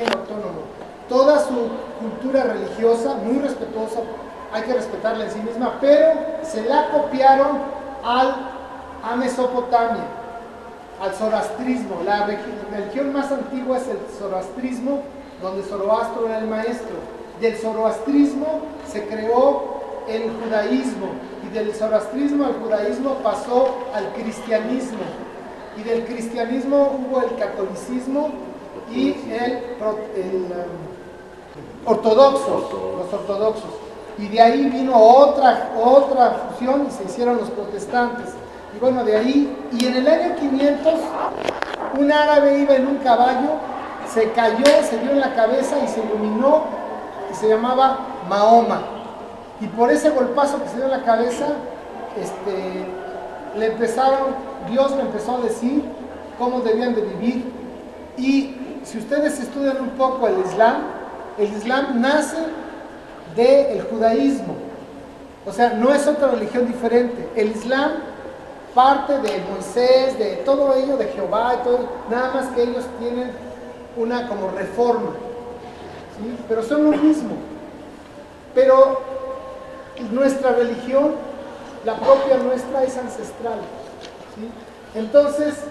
origen autónomo. Toda su cultura religiosa, muy respetuosa, hay que respetarla en sí misma, pero se la copiaron a Mesopotamia, al zoroastrismo. La religión más antigua es el zoroastrismo, donde Zoroastro era el maestro. Del zoroastrismo se creó el judaísmo, y del zoroastrismo al judaísmo pasó al cristianismo, y del cristianismo hubo el catolicismo y los ortodoxos, y de ahí vino otra fusión y se hicieron los protestantes. Y bueno, de ahí, y en el año 500, un árabe iba en un caballo, se cayó, se dio en la cabeza y se iluminó, y se llamaba Mahoma. Y por ese golpazo que se dio en la cabeza, Dios le empezó a decir cómo debían de vivir. Y si ustedes estudian un poco el Islam nace del judaísmo. O sea, no es otra religión diferente. El Islam parte de Moisés, de todo ello, de Jehová y todo, nada más que ellos tienen una como reforma, ¿sí? Pero son lo mismo. Pero nuestra religión, la propia nuestra, es ancestral, ¿sí? Entonces,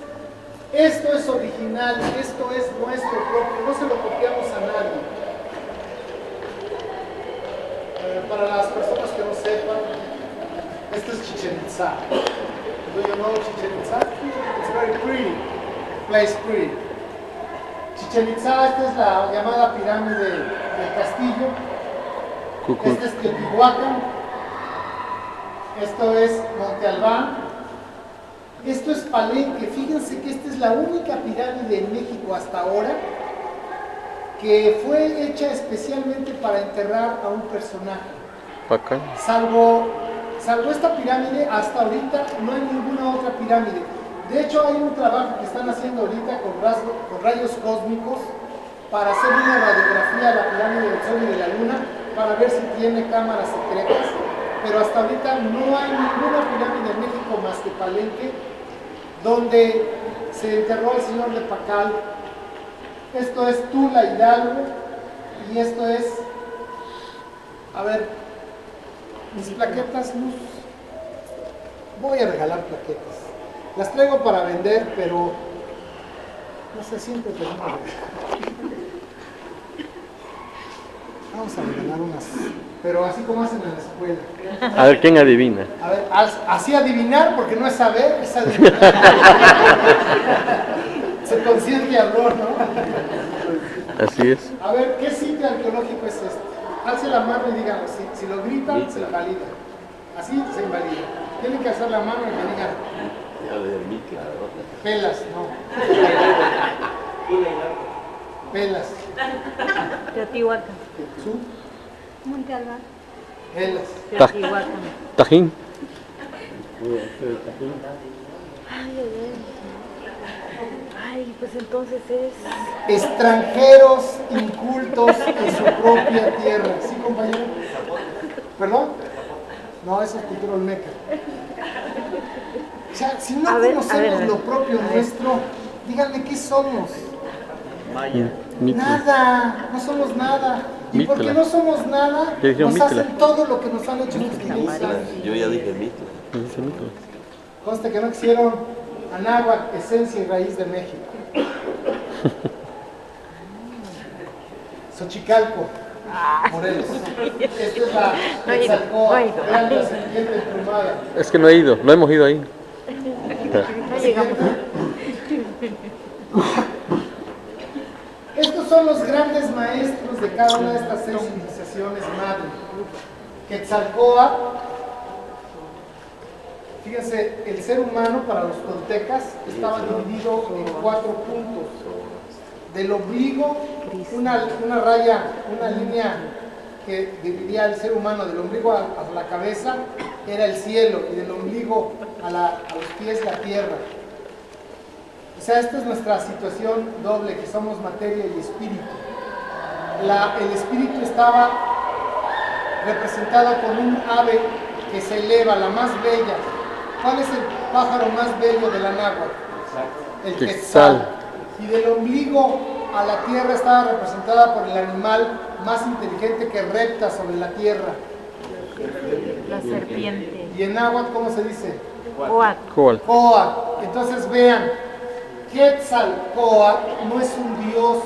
esto es original, esto es nuestro propio, no se lo copiamos a nadie. Para las personas que no sepan, esto es Chichén Itzá. Do you know Chichén Itzá? It's very pretty, place pretty. Chichén Itzá, esta es la llamada pirámide del castillo. Este es Teotihuacán. Esto es Monte Albán. Esto es Palenque. Fíjense que esta es la única pirámide en México hasta ahora que fue hecha especialmente para enterrar a un personaje. Salvo esta pirámide, hasta ahorita no hay ninguna otra pirámide. De hecho, hay un trabajo que están haciendo ahorita con rayos cósmicos para hacer una radiografía a la pirámide del Sol y de la Luna para ver si tiene cámaras secretas, pero hasta ahorita no hay ninguna pirámide en México más que Palenque, donde se enterró el señor de Pacal. Esto es Tula Hidalgo, y esto es, a ver, mis plaquetas, voy a regalar plaquetas. Las traigo para vender, pero no se siente pero no. Vamos a regalar unas, pero así como hacen en la escuela. A ver, ¿quién adivina? A ver, así adivinar, porque no es saber, es adivinar. Se consiente error, ¿no? Así es. A ver, ¿qué sitio arqueológico es este? Alce la mano y díganlo. Si lo gritan, se invalida. Así se invalida. Tienen que hacer la mano y que digan. Pelas, no. Pelas. Teotihuacán. ¿Su? Monte Albán. Pelas. Teotihuacán. Tajín. Ay, pues entonces es... Extranjeros incultos en su propia tierra. ¿Sí, compañero? ¿Perdón? No, eso es cultura olmeca. O sea, si no conocemos lo propio nuestro, díganme qué somos. Nada, no somos nada. Y porque no somos nada, nos hacen todo lo que nos han hecho estos 500 años. Yo ya dije Mitla. Conste que no quisieron Anáhuac, esencia y raíz de México. Xochicalco, Morelos. Esta es la Quetzalcóatl. Vean la serpiente emplumada. Es que no he ido, no hemos ido ahí. No llegamos. Estos son los grandes maestros de cada una de estas 6 civilizaciones madre. Quetzalcóatl. Fíjense, el ser humano para los toltecas estaba dividido en 4 puntos. Del ombligo, una raya, una línea que dividía al ser humano del ombligo a la cabeza, era el cielo, y del ombligo a los pies la tierra. O sea, esta es nuestra situación doble, que somos materia y espíritu. El espíritu estaba representado con un ave que se eleva, la más bella. ¿Cuál es el pájaro más bello de la náhuatl? El quetzal. Y del ombligo a la tierra estaba representada por el animal más inteligente que repta sobre la tierra. La serpiente. Y en náhuatl, ¿cómo se dice? Coat. Coat. Entonces vean, Quetzalcóatl no es un dios.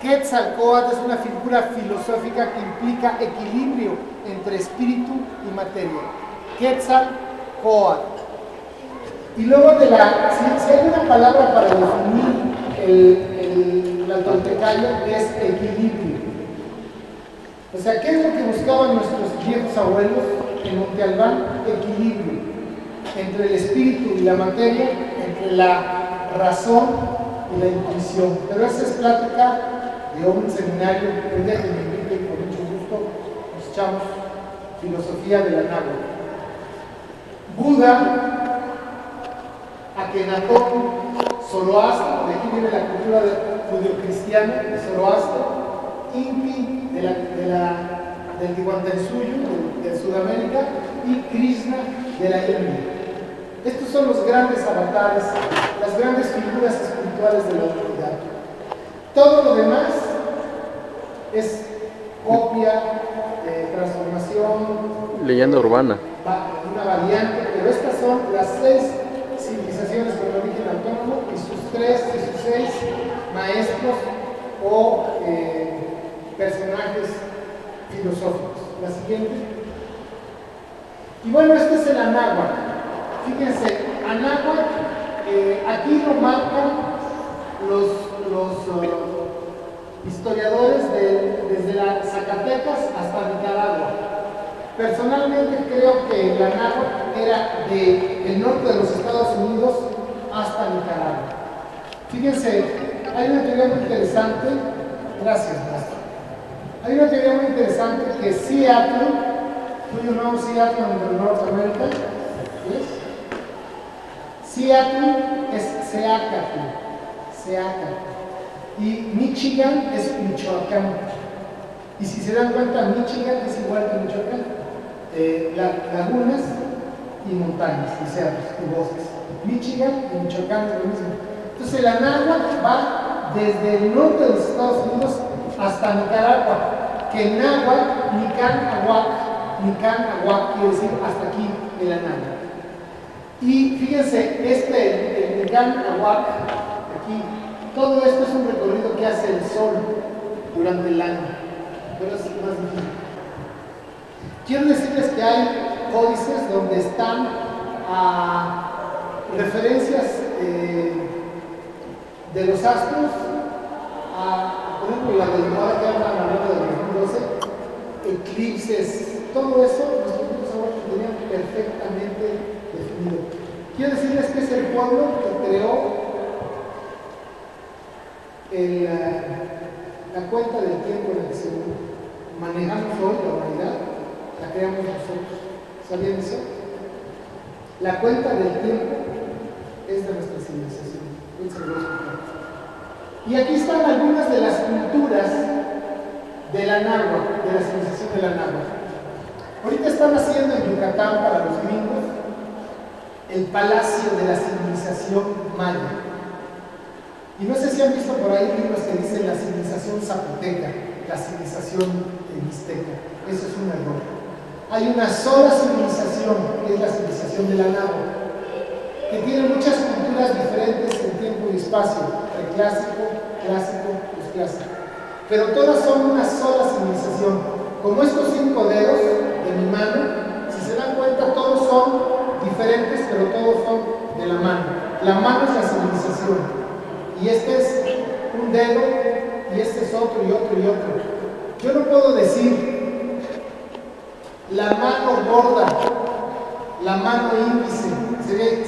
Quetzalcóatl es una figura filosófica que implica equilibrio entre espíritu y materia. Quetzalcóatl. Y luego si hay una palabra para definir la toltecayo, es equilibrio. O sea, ¿qué es lo que buscaban nuestros viejos abuelos en Monte Albán? Equilibrio entre el espíritu y la materia, entre la razón y la intuición. Pero esa es plática de un seminario que un día que me inviten, con mucho gusto, nos echamos filosofía de la náhuatl. Buda, Akenatón, Zoroastro, de aquí viene la cultura judio-cristiana de Zoroastro, Inti del Tihuantinsuyo, de Sudamérica, y Krishna de la India. Estos son los grandes avatares, las grandes figuras espirituales de la humanidad. Todo lo demás es copia, transformación, Leyenda urbana. una variante, pero estas son las 6 civilizaciones con origen autónomo y sus 6 maestros o personajes filosóficos. La siguiente. Y bueno, este es el anáhuatl. Fíjense, anáhuatl, aquí lo marcan los historiadores desde las Zacatecas hasta Nicaragua. Personalmente creo que el anáhuatl era del norte de los Estados Unidos hasta Nicaragua. Fíjense, hay una teoría muy interesante. Gracias, maestro. Hay una teoría muy interesante que Seattle, tú llamamos Seattle en Norteamérica, ¿ves? Seattle es Seacatl, y Michigan es Michoacán. Y si se dan cuenta, Michigan es igual que Michoacán, lagunas y montañas, y cerros y bosques. Michigan y Michoacán es lo mismo. Entonces el anáhuatl va desde el norte de los Estados Unidos hasta Nicaragua, que en náhuatl, Nican-Ahuac quiere decir hasta aquí el anáhuatl. Y fíjense, el Nican-Ahuac, aquí, todo esto es un recorrido que hace el sol durante el año, pero es más difícil. Quiero decirles que hay códices donde están referencias de los astros, por ejemplo, la del Moara que habla del 2012, eclipses, todo eso nuestros grupos ahora lo tenían perfectamente definido. Quiero decirles que es el pueblo que creó la cuenta del tiempo en el que se manejamos hoy, la humanidad, la creamos nosotros. ¿Sabían eso? La cuenta del tiempo es de nuestra civilización. Y aquí están algunas de las culturas de la náhuatl, de la civilización de la náhuatl. Ahorita están haciendo en Yucatán para los gringos el palacio de la civilización maya. Y no sé si han visto por ahí libros que dicen la civilización zapoteca, la civilización mixteca. Eso es un error. Hay una sola civilización, que es la civilización de la náhuatl, que tiene muchas culturas diferentes en tiempo y espacio, preclásico, clásico, posclásico. Pero todas son una sola civilización. Como estos 5 dedos de mi mano, si se dan cuenta, todos son diferentes, pero todos son de la mano. La mano es la civilización. Y este es un dedo, y este es otro, y otro, y otro. Yo no puedo decir la mano gorda, la mano índice,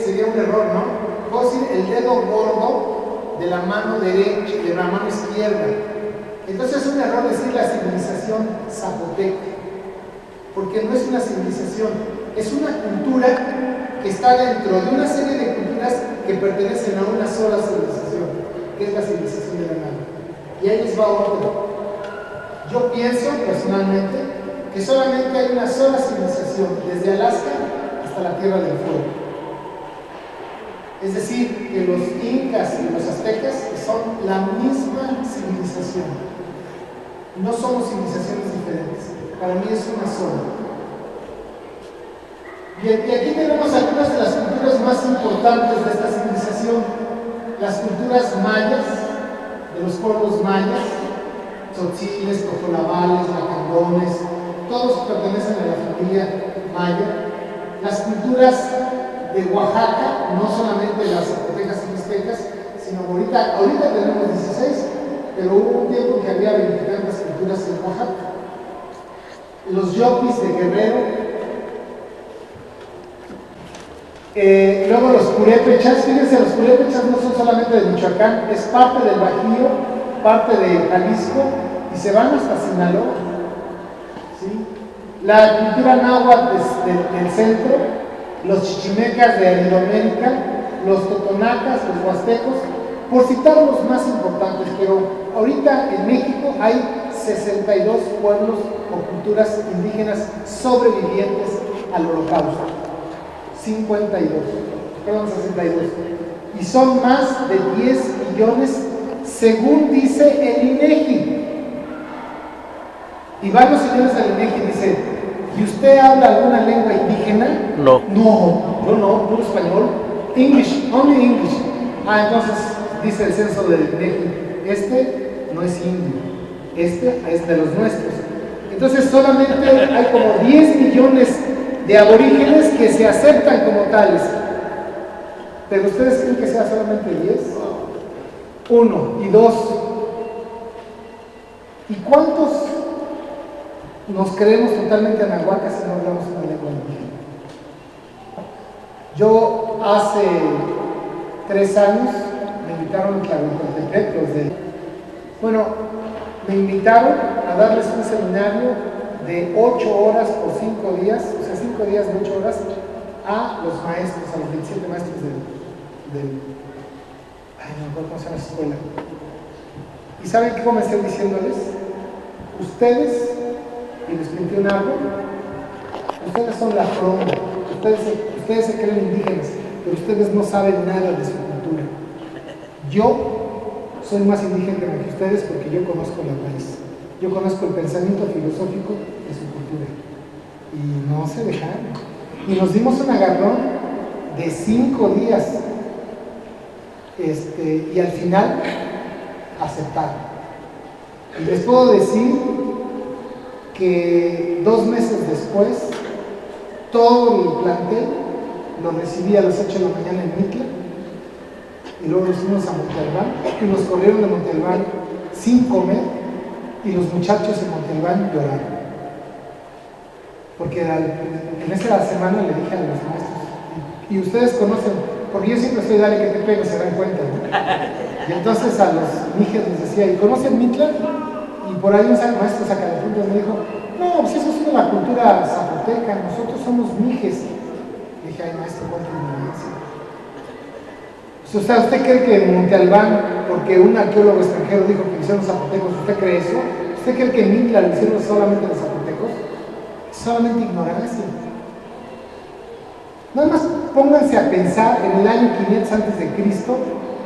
sería un error, ¿no? Puedo decir el dedo gordo de la mano derecha, de la mano izquierda. Entonces es un error decir la civilización zapoteca, porque no es una civilización, es una cultura que está dentro de una serie de culturas que pertenecen a una sola civilización, que es la civilización de la náhuatl. Y ahí les va otro. Yo pienso personalmente que solamente hay una sola civilización, desde Alaska hasta la Tierra del Fuego. Es decir, que los incas y los aztecas son la misma civilización. No somos civilizaciones diferentes. Para mí es una sola. Y aquí tenemos algunas de las culturas más importantes de esta civilización. Las culturas mayas, de los pueblos mayas, tzotziles, tojolabales, macangones, todos pertenecen a la familia maya. Las culturas de Oaxaca, no solamente las zapotecas y mixtecas, sino ahorita tenemos 16, pero hubo un tiempo que había 20 tantas culturas en Oaxaca. Los yopis de Guerrero, luego los purépechas. Fíjense, los purépechas no son solamente de Michoacán, es parte del Bajío, parte de Jalisco, y se van hasta Sinaloa, ¿sí? La cultura náhuatl del centro, los chichimecas de Aridoamérica, los totonacas, los huastecos, por citar los más importantes, pero ahorita en México hay 62 pueblos o culturas indígenas sobrevivientes al Holocausto. 62, y son más de 10 millones según dice el INEGI. Y van los señores del INEGI y dicen: ¿y usted habla alguna lengua indígena? No. No, puro español. English, only English. Entonces dice el censo del INEGI: este no es indio, este es de los nuestros. Entonces solamente hay como 10 millones de aborígenes que se aceptan como tales. ¿Pero ustedes creen que sea solamente 10? 1 y 2. ¿Y cuántos nos creemos totalmente anahuacas si no hablamos una lengua indígena? Yo hace 3 años me invitaron a Tlahuitoltepec, me invitaron a darles un seminario de 8 horas por 5 días, o sea, 5 días de 8 horas, a los maestros, a los 27 maestros no me acuerdo cómo se llama la escuela. ¿Y saben qué comencé diciéndoles? Ustedes, y les pinté un árbol, ustedes son la fronda, ustedes se creen indígenas, pero ustedes no saben nada de su cultura. Yo soy más indígena que ustedes porque yo conozco la raíz. Yo conozco el pensamiento filosófico de su cultura. Y no se dejaron. Y nos dimos un agarrón de 5 días. Y al final aceptaron. Y les puedo decir que 2 meses después, todo el plantel lo recibí a las 8 de la mañana en Mitla. Y luego nos fuimos a Monte Albán. Y nos corrieron de Monte Albán sin comer. Y los muchachos en Monte Albán lloraron. Porque en esa semana le dije a los maestros, y ustedes conocen, porque yo siempre estoy dale que te pego, se dan cuenta, ¿no? Y entonces a los mijes les decía: ¿y conocen Mitla? Y por ahí un maestro sacapuntas me dijo: no, pues eso es la cultura zapoteca, nosotros somos mijes. Y dije: ay, maestro, cuánta ignorancia. O sea, ¿usted cree que en Monte Albán, porque un arqueólogo extranjero dijo que hicieron los zapotecos, ¿usted cree eso? ¿Usted cree que en Mitla lo hicieron solamente los zapotecos? Es solamente ignorancia. Nada más pónganse a pensar en el año 500 a.C.,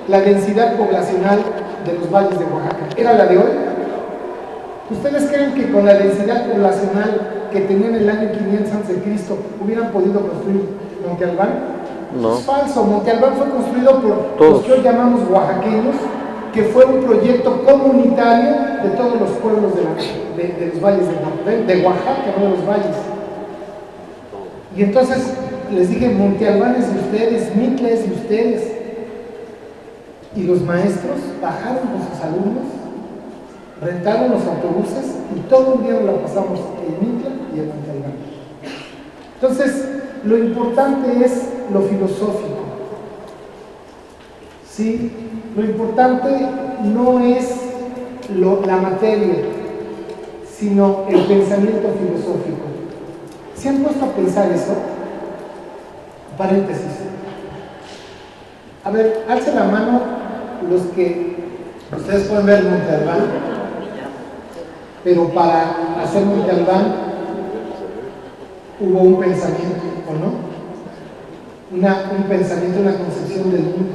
la densidad poblacional de los valles de Oaxaca. ¿Era la de hoy? ¿Ustedes creen que con la densidad poblacional que tenían en el año 500 a.C. hubieran podido construir Monte Albán? No. Es falso. Monte Albán fue construido por todos los que hoy llamamos oaxaqueños, que fue un proyecto comunitario de todos los pueblos de los valles de Oaxaca, no de los valles. Y entonces les dije: Monte Albán es de ustedes, Mitla es de ustedes. Y los maestros bajaron con sus alumnos, rentaron los autobuses y todo un día lo pasamos en Mitla y en Monte Albán. Entonces, lo importante es lo filosófico. ¿Sí? Lo importante no es la materia, sino el pensamiento filosófico. ¿Se han puesto a pensar eso? Paréntesis. A ver, alce la mano los que ustedes pueden ver Monte Albán, pero para hacer Monte Albán hubo un pensamiento, ¿o no? un pensamiento, una concepción del mundo.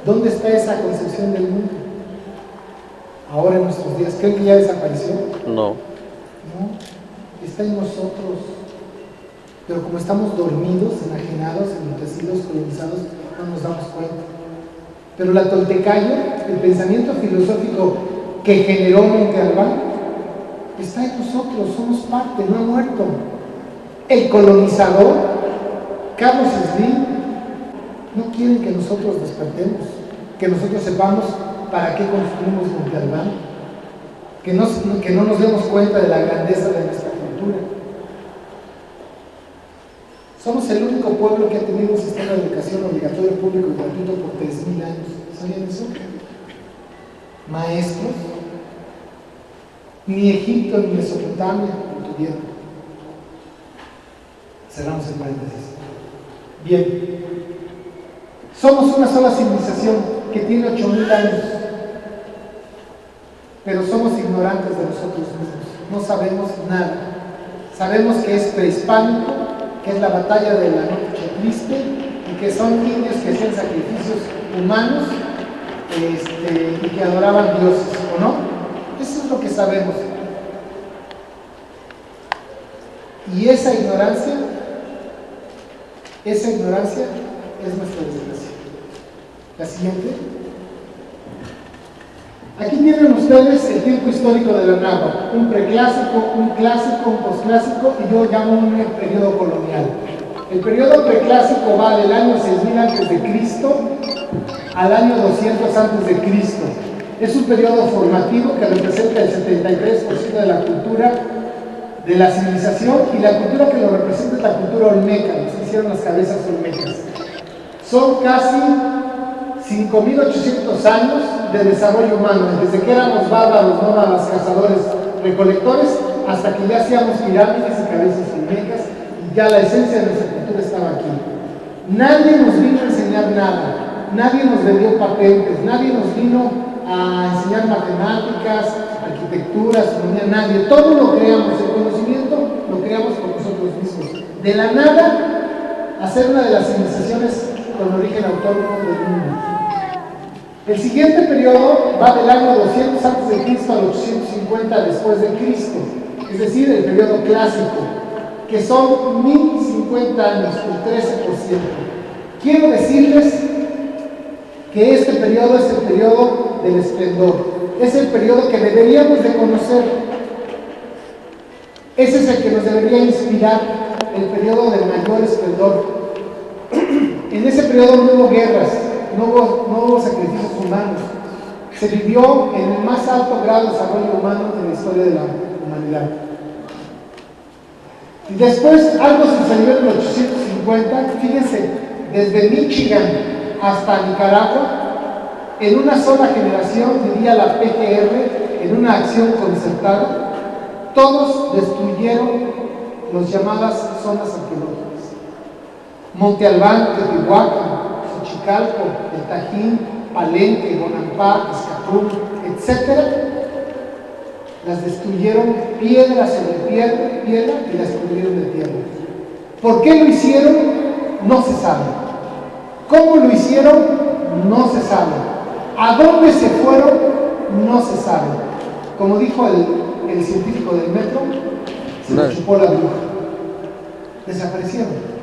¿Dónde está esa concepción del mundo? Ahora en nuestros días, ¿creen que ya desapareció? No. No, está en nosotros. Pero como estamos dormidos, enajenados, enloquecidos, colonizados, no nos damos cuenta. Pero la Toltecayo, el pensamiento filosófico que generó Monte Albán, está en nosotros, somos parte, no ha muerto. El colonizador, Carlos Slim, no quiere que nosotros despertemos, que nosotros sepamos para qué construimos Monte Albán, que no nos demos cuenta de la grandeza de nuestra cultura. Somos el único pueblo que ha tenido un sistema de educación obligatorio, público y gratuito por 3.000 años. ¿Sabían eso? Maestros, ni Egipto ni Mesopotamia lo tuvieron. Cerramos el paréntesis. Bien. Somos una sola civilización que tiene 8.000 años, pero somos ignorantes de nosotros mismos. No sabemos nada. Sabemos que es prehispánico, que es la batalla de la noche triste y que son indios que hacían sacrificios humanos y que adoraban dioses, ¿o no? Eso es lo que sabemos. Y esa ignorancia es nuestra desgracia. La siguiente. Aquí tienen ustedes el tiempo histórico de la náhuatl, un preclásico, un clásico, un posclásico y yo llamo un periodo colonial. El periodo preclásico va del año 6000 a.C. al año 200 a.C. Es un periodo formativo que representa el 73% de la cultura de la civilización, y la cultura que lo representa es la cultura olmeca, los que hicieron las cabezas olmecas. Son casi 5.800 años de desarrollo humano, desde que éramos bárbaros, nómadas, cazadores, recolectores, hasta que ya hacíamos pirámides y cabezas olmecas, y ya la esencia de nuestra cultura estaba aquí. Nadie nos vino a enseñar nada, nadie nos vendió patentes, nadie nos vino a enseñar matemáticas, arquitectura, astronomía, nadie. Todo lo creamos, el conocimiento lo creamos por nosotros mismos. De la nada a ser una de las civilizaciones con origen autónomo del mundo. El siguiente periodo va del año 200 a.C. al 850 después de Cristo, es decir, el periodo clásico, que son 1050 años, el 13%. Quiero decirles que este periodo es el periodo del esplendor, es el periodo que deberíamos de conocer. Ese es el que nos debería inspirar, el periodo del mayor esplendor. En ese periodo no hubo guerras, no hubo sacrificios humanos. Se vivió en el más alto grado de desarrollo humano en la historia de la humanidad. Y después algo sucedió en el 850, fíjense, desde Michigan hasta Nicaragua, en una sola generación, diría la PGR, en una acción concertada, todos destruyeron las llamadas zonas arqueológicas. Monte Albán, Teotihuacán, Xochicalco, El Tajín, Palenque, Bonampak, Escaprum, etc. Las destruyeron piedra sobre piedra y las cubrieron de tierra. ¿Por qué lo hicieron? No se sabe. ¿Cómo lo hicieron? No se sabe. ¿A dónde se fueron? No se sabe. Como dijo el científico del metro, se lo chupó la bruja. Desaparecieron.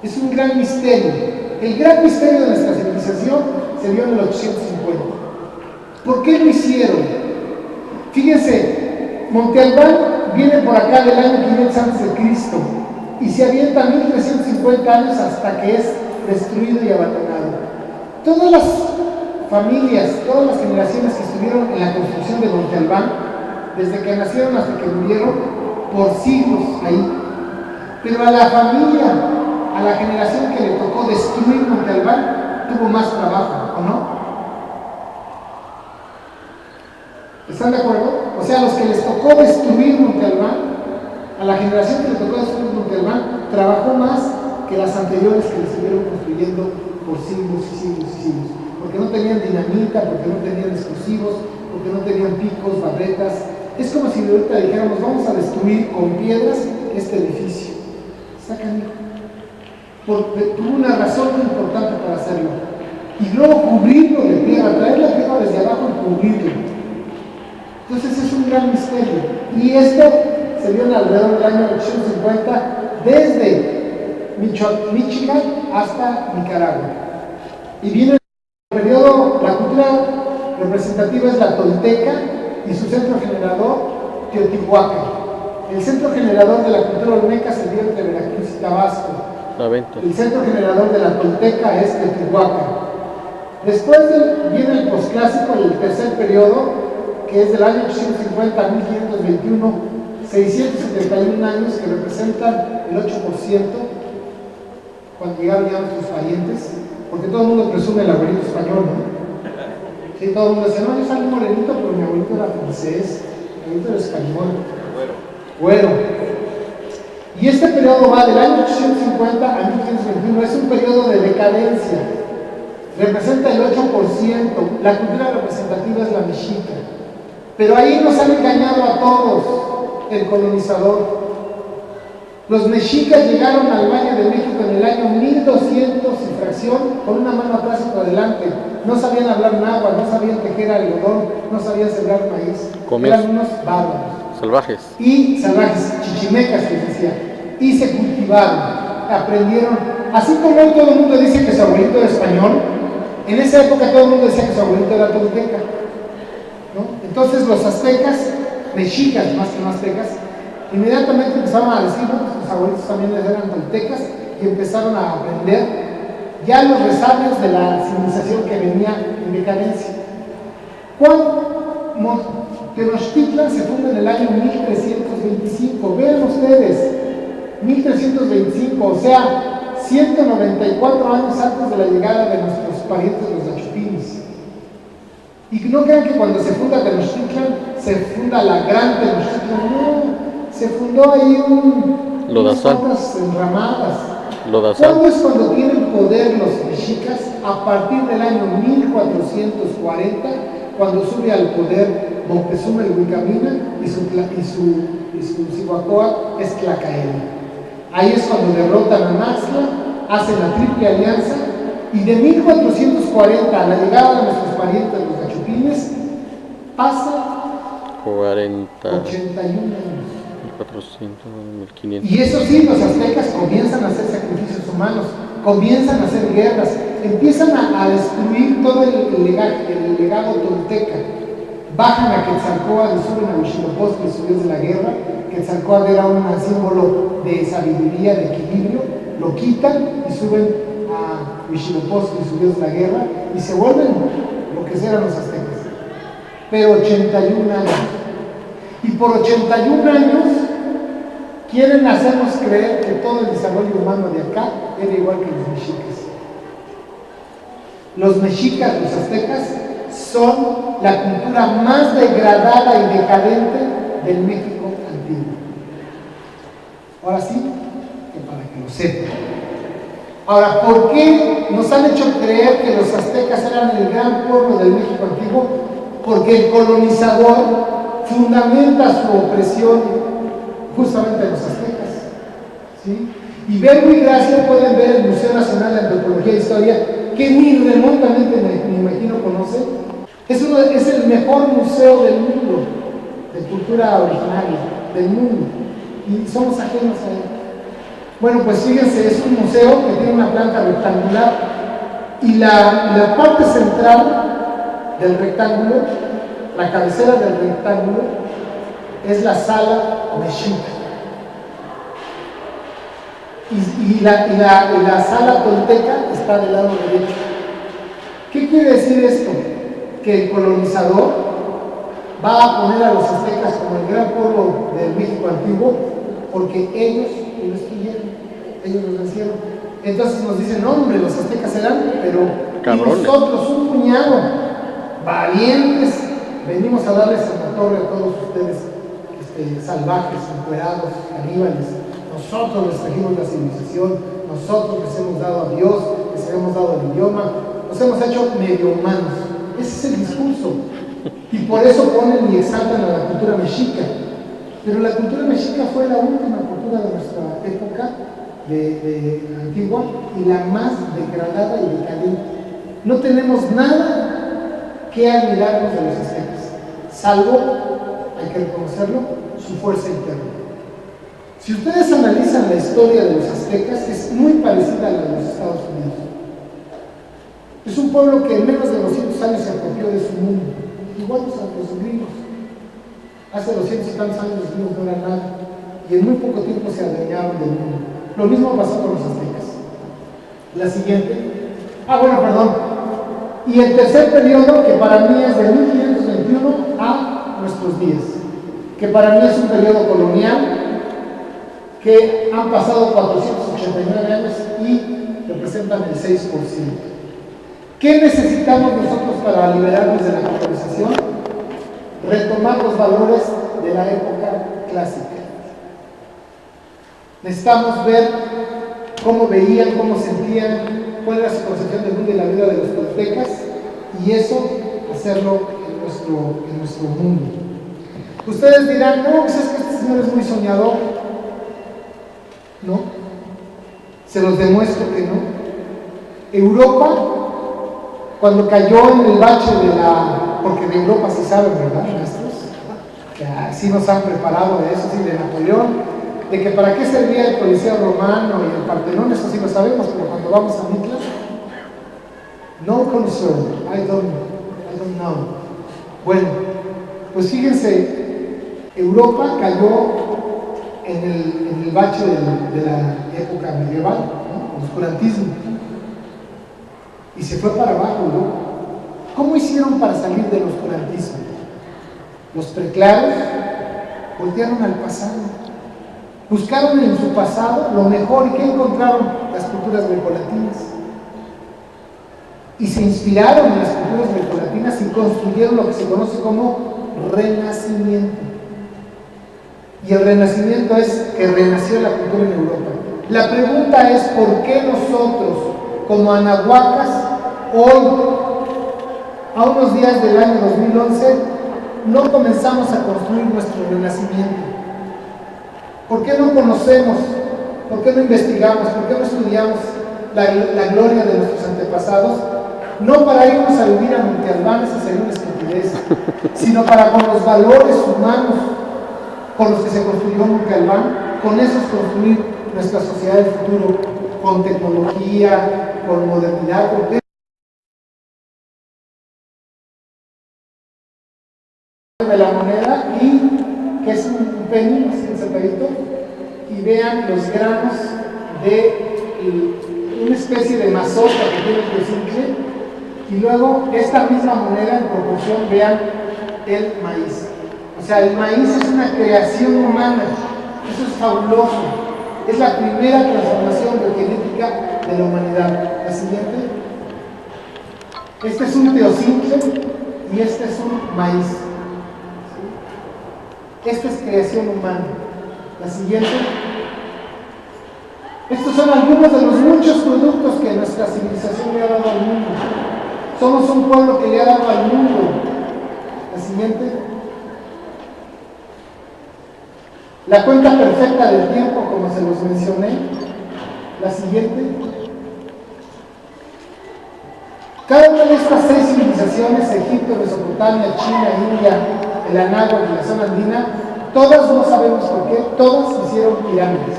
Es un gran misterio. El gran misterio de nuestra civilización se vio en el 850. ¿Por qué lo hicieron? Fíjense, Monte Albán viene por acá del año 500 a.C. y se avienta 1350 años hasta que es destruido y abandonado. Todas las familias, todas las generaciones que estuvieron en la construcción de Monte Albán, desde que nacieron hasta que murieron, por siglos ahí. Pero a la familia, a la generación que le tocó destruir Monte Albán, tuvo más trabajo, ¿o no? ¿Están de acuerdo? O sea, a los que les tocó destruir Monte Albán, a la generación que le tocó destruir Monte Albán, trabajó más que las anteriores que le siguieron construyendo por siglos y siglos y siglos. Porque no tenían dinamita, porque no tenían explosivos, porque no tenían picos, barretas. Es como si ahorita dijéramos, vamos a destruir con piedras este edificio. Sacan. porque tuvo una razón muy importante para hacerlo. Y luego cubrirlo de tierra, traer la tierra desde abajo y cubrirlo. Entonces es un gran misterio. Y esto se dio alrededor del año 850 desde Michigan hasta Nicaragua. Y viene el periodo, la cultura representativa es la tolteca y su centro generador, Teotihuacán. El centro generador de la cultura olmeca se dio entre Veracruz y Tabasco. El centro generador de la tolteca es Teotihuacán. Después viene el posclásico, el tercer periodo, que es del año 850 a 1521, 671 años, que representan el 8% cuando llegaron ya nuestros parientes, porque todo el mundo presume el abuelito español, ¿no? Sí, todo el mundo dice, no, yo salí morenito, pero mi abuelito era francés, mi abuelito era español. Bueno, y este periodo va del año 850 a 1521, es un periodo de decadencia, representa el 8%, la cultura representativa es la mexica, pero ahí nos han engañado a todos el colonizador. Los mexicas llegaron al Valle de México en el año 1200 y fracción, con una mano atrás y otra adelante. No sabían hablar náhuatl, no sabían tejer algodón, no sabían sembrar maíz. Eran unos bárbaros. Salvajes. Y salvajes, chichimecas les decía. Y se cultivaron, aprendieron. Así como hoy todo el mundo dice que su abuelito era español, en esa época todo el mundo decía que su abuelito era tolteca, ¿no? Entonces los aztecas, mexicas más que no aztecas, inmediatamente empezaron a decir, bueno, pues los abuelitos también eran toltecas, y empezaron a aprender ya los resabios de la civilización que venía en decadencia. Cuando Tenochtitlan se funda en el año 1325, vean ustedes, 1325, o sea, 194 años antes de la llegada de nuestros parientes los Achupines. Y no crean que cuando se funda Tenochtitlan, se funda la gran Tenochtitlan, no. Se fundó ahí unas cuantas enramadas. ¿Cuándo es cuando tienen poder los mexicas? A partir del año 1440, cuando sube al poder Moctezuma el Huicamina y su Cihuacóatl es Tlacaelli. Ahí es cuando derrotan a Maxtla, hacen la triple alianza, y de 1440 a la llegada de nuestros parientes los Achupines pasa 81 años. 400, 1500. Y eso sí, los aztecas comienzan a hacer sacrificios humanos, comienzan a hacer guerras, empiezan a destruir todo el legado tolteca. Bajan a Quetzalcóatl y suben a Huitzilopochtli, su dios de la guerra. Quetzalcóatl era un símbolo de sabiduría, de equilibrio. Lo quitan y suben a Huitzilopochtli, su dios de la guerra, y se vuelven lo que eran los aztecas. Pero 81 años. Y por 81 años quieren hacernos creer que todo el desarrollo humano de acá era igual que los mexicas. Los mexicas, los aztecas, son la cultura más degradada y decadente del México antiguo. Ahora sí, que para que lo sepan. Ahora, ¿por qué nos han hecho creer que los aztecas eran el gran pueblo del México antiguo? Porque el colonizador fundamenta su opresión justamente en los aztecas, ¿sí? Y Verbo y Gracia pueden ver el Museo Nacional de Antropología e Historia, que ni remotamente me imagino conoce. Es el mejor museo del mundo, de cultura originaria, del mundo, y somos ajenos a él. Bueno, pues fíjense, es un museo que tiene una planta rectangular, y la parte central del rectángulo, la cabecera del rectángulo, es la sala mexica. Y la sala tolteca está del lado derecho. ¿Qué quiere decir esto? Que el colonizador va a poner a los aztecas como el gran pueblo del México antiguo, porque ellos lo destruyeron, ellos los vencieron. Entonces nos dicen, no, hombre, los aztecas eran, pero cabrones. Nosotros, un puñado, valientes, venimos a darles en la torre a todos ustedes, salvajes, encuerados, caníbales. Nosotros les trajimos la civilización, nosotros les hemos dado a Dios, les hemos dado el idioma, nos hemos hecho medio humanos. Ese es el discurso. Y por eso ponen y exaltan a la cultura mexica. Pero la cultura mexica fue la última cultura de nuestra época de Antigua y la más degradada y decadente. No tenemos nada que admirarnos de los aztecas, salvo, hay que reconocerlo, su fuerza interna. Si ustedes analizan la historia de los aztecas, es muy parecida a la de los Estados Unidos. Es un pueblo que en menos de 200 años se apropió de su mundo, igual los gringos. Hace 200 y tantos años los gringos no eran nada, y en muy poco tiempo se adueñaron del mundo. Lo mismo pasó con los aztecas. La siguiente. Y el tercer periodo, que para mí es de 1521 a nuestros días, que para mí es un periodo colonial, que han pasado 489 años y representan el 6%. ¿Qué necesitamos nosotros para liberarnos de la colonización? Retomar los valores de la época clásica. Necesitamos ver cómo veían, cómo sentían, cuál era su concepción del mundo y la vida de los toltecas, y eso hacerlo en nuestro mundo. Ustedes dirán, no, pues es que este señor es muy soñador. No, se los demuestro que no. Europa, cuando cayó en el bache porque de Europa sí saben, ¿verdad, maestros? Que así nos han preparado de eso, sí, de Napoleón, de que para qué servía el Coliseo Romano y el Partenón, eso sí lo sabemos, pero cuando vamos a Mitla, no concern, I don't know. Bueno, pues fíjense, Europa cayó en el bache de la época medieval, ¿no? El oscurantismo, y se fue para abajo, ¿no? ¿Cómo hicieron para salir del oscurantismo? Los preclaros voltearon al pasado, buscaron en su pasado lo mejor. ¿Y qué encontraron? Las culturas grecolatinas, y se inspiraron en las culturas grecolatinas y construyeron lo que se conoce como Renacimiento. Y el Renacimiento es que renació la cultura en Europa. La pregunta es, ¿por qué nosotros, como anahuacas, hoy, a unos días del año 2011, no comenzamos a construir nuestro renacimiento? ¿Por qué no conocemos? ¿Por qué no investigamos? ¿Por qué no estudiamos la gloria de nuestros antepasados? No para irnos a vivir a Monte Albán, esa sería una estupidez, sino para con los valores humanos con los que se construyó Monte Albán, con esos construir nuestra sociedad del futuro, con tecnología, con modernidad, con de la moneda, y que es un penny, un centavito, y vean los granos de una especie de mazorca que tiene el simple, y luego esta misma moneda en proporción, vean el maíz. O sea, el maíz es una creación humana, eso es fabuloso, es la primera transformación biogenética de la humanidad. La siguiente, este es un teosimple y este es un maíz. Esta es creación humana. La siguiente, estos son algunos de los muchos productos que nuestra civilización le ha dado al mundo. Somos un pueblo que le ha dado al mundo. La siguiente, la cuenta perfecta del tiempo, como se los mencioné. La siguiente, cada una de estas 6 civilizaciones, Egipto, Mesopotamia, China, India, el Anáhuac y la zona andina, todas, no sabemos por qué, todas hicieron pirámides.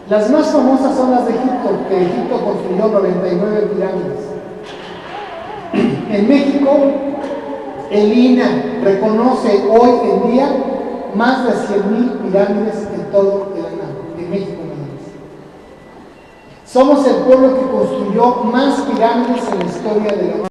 Las más famosas son las de Egipto, que Egipto construyó 99 pirámides. En México, el INAH reconoce hoy en día más de 100,000 pirámides en todo el Anáhuac, en México nada más. Somos el pueblo que construyó más pirámides en la historia de la humanidad.